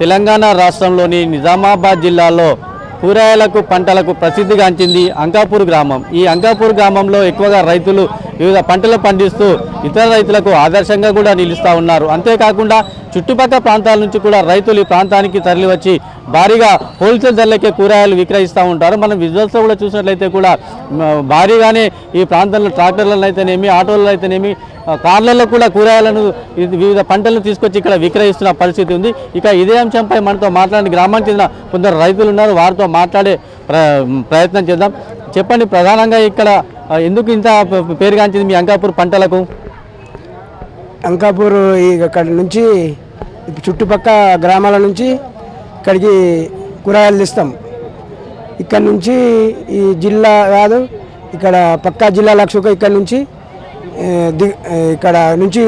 తెలంగాణ రాష్ట్రంలోని నిజామాబాద్ జిల్లాలో కూరగాయలకు పంటలకు ప్రసిద్ధిగాంచింది అంకాపూర్ గ్రామం. ఈ అంకాపూర్ గ్రామంలో ఎక్కువగా రైతులు వివిధ పంటలు పండిస్తూ ఇతర రైతులకు ఆదర్శంగా కూడా నిలుస్తూ ఉన్నారు. అంతేకాకుండా చుట్టుపక్కల ప్రాంతాల నుంచి కూడా రైతులు ఈ ప్రాంతానికి తరలివచ్చి భారీగా హోల్సేల్ ధరలకే కూరగాయలు విక్రయిస్తూ ఉంటారు. మనం విజువల్స్లో కూడా చూసినట్లయితే కూడా భారీగానే ఈ ప్రాంతంలో ట్రాక్టర్లలో అయితేనేమి, ఆటోలలో అయితేనేమి, కార్లలో కూడా కూరగాయలను వివిధ పంటలను తీసుకొచ్చి ఇక్కడ విక్రయిస్తున్న పరిస్థితి ఉంది. ఇక ఇదే అంశంపై మనతో మాట్లాడిన గ్రామానికి చెందిన కొందరు రైతులు ఉన్నారు. వారితో మాట్లాడే ప్రయత్నం చేద్దాం. చెప్పండి, ప్రధానంగా ఇక్కడ ఎందుకు ఇంత పేరుగాంచింది మీ అంకాపూర్ పంటలకు? అంకాపూర్ ఇక్కడ నుంచి చుట్టుపక్క గ్రామాల నుంచి ఇక్కడికి కూరగాయలు తెస్తాం. ఇక్కడ నుంచి ఈ జిల్లా కాదు, ఇక్కడ పక్కా జిల్లా లక్షకు ఇక్కడ నుంచి ఇక్కడ నుంచి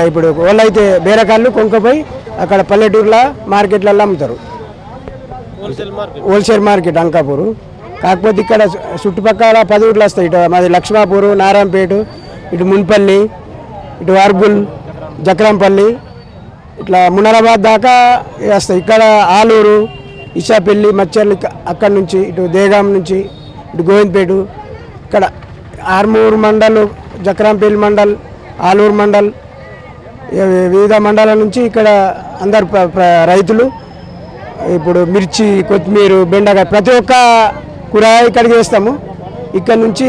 ఇప్పుడు వాళ్ళు అయితే బేరకాళ్ళు కొనుక్కపోయి అక్కడ పల్లెటూరులో మార్కెట్లలో అమ్ముతారు. Wholesale market Ankapur. కాకపోతే ఇక్కడ చుట్టుపక్కల 10 ఊర్లు వస్తాయి. ఇటు మాది లక్ష్మాపూరు, నారాయణపేట, ఇటు మున్పల్లి, ఇటు అర్బుల్, జక్రంపల్లి, ఇట్లా మునరాబాద్ దాకా వస్తాయి. ఇక్కడ ఆలూరు, ఇషాపల్లి, మచ్చర్లు అక్కడి నుంచి, ఇటు దేగాం నుంచి, ఇటు గోవిందపేట, ఇక్కడ ఆర్మూరు మండల్, జక్రంపల్లి మండల్, ఆలూరు మండల్, వివిధ మండలాల నుంచి ఇక్కడ అందరు రైతులు ఇప్పుడు మిర్చి, కొత్తిమీర, బెండకాయ ప్రతి ఒక్క కూరగాయ ఇక్కడికి వేస్తాము. ఇక్కడ నుంచి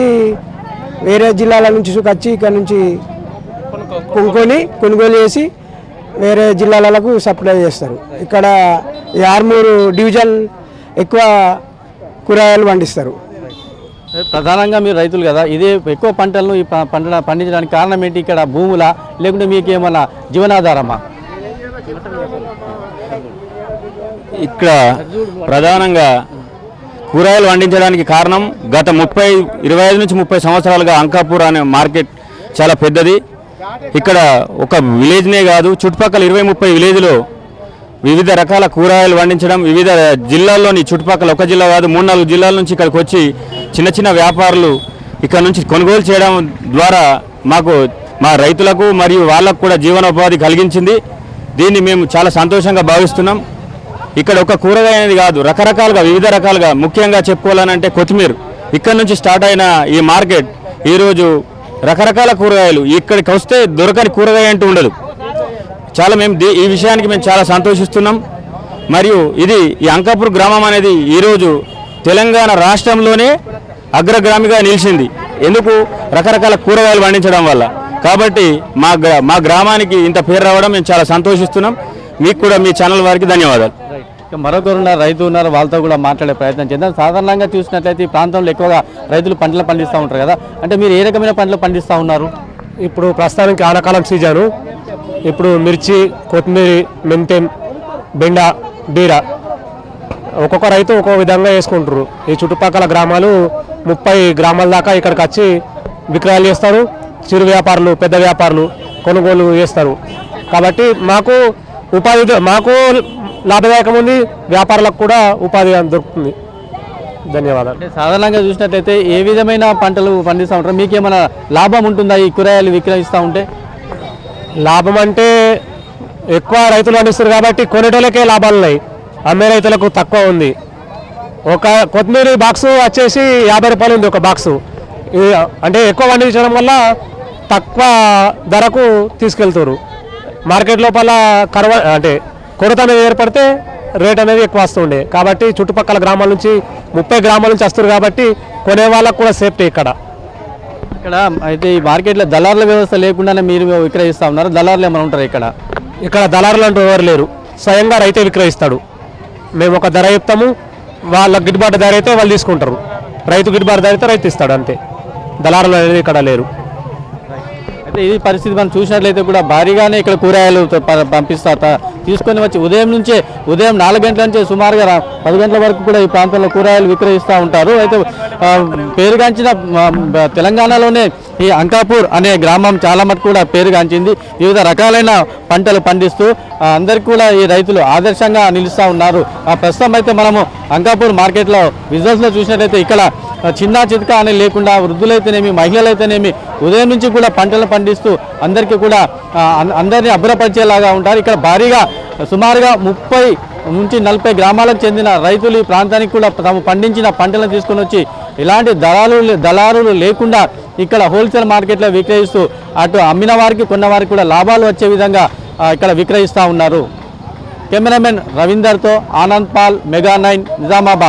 వేరే జిల్లాల నుంచి వచ్చి ఇక్కడ నుంచి కొనుగోలు చేసి వేరే జిల్లాలకు సప్లై చేస్తారు. ఇక్కడ ఈ ఆర్మూరు డివిజన్ ఎక్కువ కూరగాయలు పండిస్తారు. ప్రధానంగా మీరు రైతులు కదా, ఇదే ఎక్కువ పంటలను ఈ పండించడానికి కారణం ఏంటి? ఇక్కడ భూముల, లేకుంటే మీకు ఏమన్నా జీవనాధారమా? ఇక్కడ ప్రధానంగా కూరగాయలు పండించడానికి కారణం గత 25 నుంచి 30 సంవత్సరాలుగా అంకాపూర్ అనే మార్కెట్ చాలా పెద్దది. ఇక్కడ ఒక విలేజ్నే కాదు, చుట్టుపక్కల 20-30 విలేజ్లో వివిధ రకాల కూరగాయలు పండించడం, వివిధ జిల్లాల్లోని చుట్టుపక్కల ఒక జిల్లా కాదు 3-4 జిల్లాల నుంచి ఇక్కడికి వచ్చి చిన్న చిన్న వ్యాపారులు ఇక్కడ నుంచి కొనుగోలు చేయడం ద్వారా మా రైతులకు మరియు వాళ్ళకు కూడా జీవనోపాధి కలిగించింది. దీన్ని మేము చాలా సంతోషంగా భావిస్తున్నాం. ఇక్కడ ఒక కూరగాయ అనేది కాదు, రకరకాలుగా వివిధ రకాలుగా, ముఖ్యంగా చెప్పుకోవాలనంటే కొత్తిమీర ఇక్కడ నుంచి స్టార్ట్ అయిన ఈ మార్కెట్ ఈరోజు రకరకాల కూరగాయలు ఇక్కడికి వస్తే దొరకని కూరగాయ అంటూ ఉండదు. ఈ విషయానికి మేము చాలా సంతోషిస్తున్నాం. మరియు ఈ అంకాపూర్ గ్రామం అనేది ఈరోజు తెలంగాణ రాష్ట్రంలోనే అగ్రగామిగా నిలిచింది. ఎందుకు? రకరకాల కూరగాయలు పండించడం వల్ల. కాబట్టి మా గ్రామానికి ఇంత పేరు రావడం మేము చాలా సంతోషిస్తున్నాం. మీకు కూడా మీ ఛానల్ వారికి ధన్యవాదాలు. మరొకరు రైతు ఉన్నారు, వాళ్ళతో కూడా మాట్లాడే ప్రయత్నం చేద్దాం. సాధారణంగా చూసినట్లయితే ఈ ప్రాంతంలో ఎక్కువగా రైతులు పంటలు పండిస్తూ ఉంటారు కదా, అంటే మీరు ఏ రకమైన పంటలు పండిస్తూ ఉన్నారు? ఇప్పుడు ప్రస్తుతానికి ఆనకాలం సీజను. ఇప్పుడు మిర్చి, కొత్తిమీర, మెంతెం, బెండ, బీర ఒక్కొక్క రైతు ఒక్కొక్క విధంగా వేసుకుంటారు. ఈ చుట్టుపక్కల గ్రామాలు 30 గ్రామాల దాకా ఇక్కడికి వచ్చి విక్రయాలు చేస్తారు. చిరు వ్యాపారులు, పెద్ద వ్యాపారులు కొనుగోలు చేస్తారు. కాబట్టి మాకు లాభదాయకం ఉంది, వ్యాపారులకు కూడా ఉపాధి దొరుకుతుంది. ధన్యవాదాలు. సాధారణంగా చూసినట్లయితే ఏ విధమైన పంటలు పండిస్తూ ఉంటారు? మీకేమైనా లాభం ఉంటుందా ఈ కూరగాయలు విక్రయిస్తూ ఉంటే? లాభం అంటే ఎక్కువ రైతులు పండిస్తారు కాబట్టి కొనేటోళ్ళకే లాభాలు ఉన్నాయి, అమ్మే రైతులకు తక్కువ ఉంది. ఒక కొత్తిమీర బాక్సు వచ్చేసి 50 రూపాయలు ఉంది ఒక బాక్సు. అంటే ఎక్కువ పండించడం వల్ల తక్కువ ధరకు తీసుకెళ్తారు. మార్కెట్ లోపల కొరత అనేది ఏర్పడితే రేట్ అనేది ఎక్కువ వస్తుండే. కాబట్టి చుట్టుపక్కల గ్రామాల నుంచి 30 గ్రామాల నుంచి వస్తారు కాబట్టి కొనే వాళ్ళకు కూడా సేఫ్టీ. ఇక్కడ అయితే ఈ మార్కెట్లో దళారుల వ్యవస్థ లేకుండానే మీరు విక్రయిస్తూ ఉన్నారు. దళారులు ఏమైనా ఉంటారు ఇక్కడ దళారులు అంటూ ఎవరు లేరు, స్వయంగా రైతే విక్రయిస్తాడు. మేము ఒక ధర చెప్తాము, వాళ్ళ గిట్టుబాటు ధర అయితే వాళ్ళు తీసుకుంటారు. రైతు గిట్టుబాటు ధర అయితే రైతు ఇస్తాడు, అంతే. దళారులు అనేది ఇక్కడ లేరు. అయితే ఈ పరిస్థితి మనం చూసినట్లయితే కూడా భారీగానే ఇక్కడ కూరగాయలు పంపిస్తారు. తీసుకొని వచ్చి ఉదయం 4 గంటల నుంచి సుమారుగా 10 గంటల వరకు కూడా ఈ ప్రాంతంలో కూరగాయలు విక్రయిస్తూ ఉంటారు. అయితే పేరుగాంచిన తెలంగాణలోనే ఈ అంకాపూర్ అనే గ్రామం చాలా మటుకు కూడా పేరుగాంచింది. వివిధ రకాలైన పంటలు పండిస్తూ అందరికీ కూడా ఈ రైతులు ఆదర్శంగా నిలుస్తూ ఉన్నారు. ప్రస్తుతం అయితే మనము అంకాపూర్ మార్కెట్లో విజువల్స్లో చూసినట్లయితే ఇక్కడ చిన్న చితక అని లేకుండా వృద్ధులైతేనేమి, మహిళలైతేనేమి ఉదయం నుంచి కూడా పంటలు పండిస్తూ అందరికీ కూడా అందరినీ అబ్బురపరిచేలాగా ఉంటారు. ఇక్కడ భారీగా సుమారుగా 30 నుంచి 40 గ్రామాలకు చెందిన రైతులు ఈ ప్రాంతానికి కూడా తాము పండించిన పంటలను తీసుకొని వచ్చి ఇలాంటి దళారులు లేకుండా ఇక్కడ హోల్సేల్ మార్కెట్లో విక్రయిస్తూ అటు అమ్మిన వారికి కొన్న వారికి కూడా లాభాలు వచ్చే విధంగా ఇక్కడ విక్రయిస్తూ ఉన్నారు. కెమెరామెన్ రవీందర్తో ఆనంద్ పాల్, మెగా 9 నిజామాబాద్.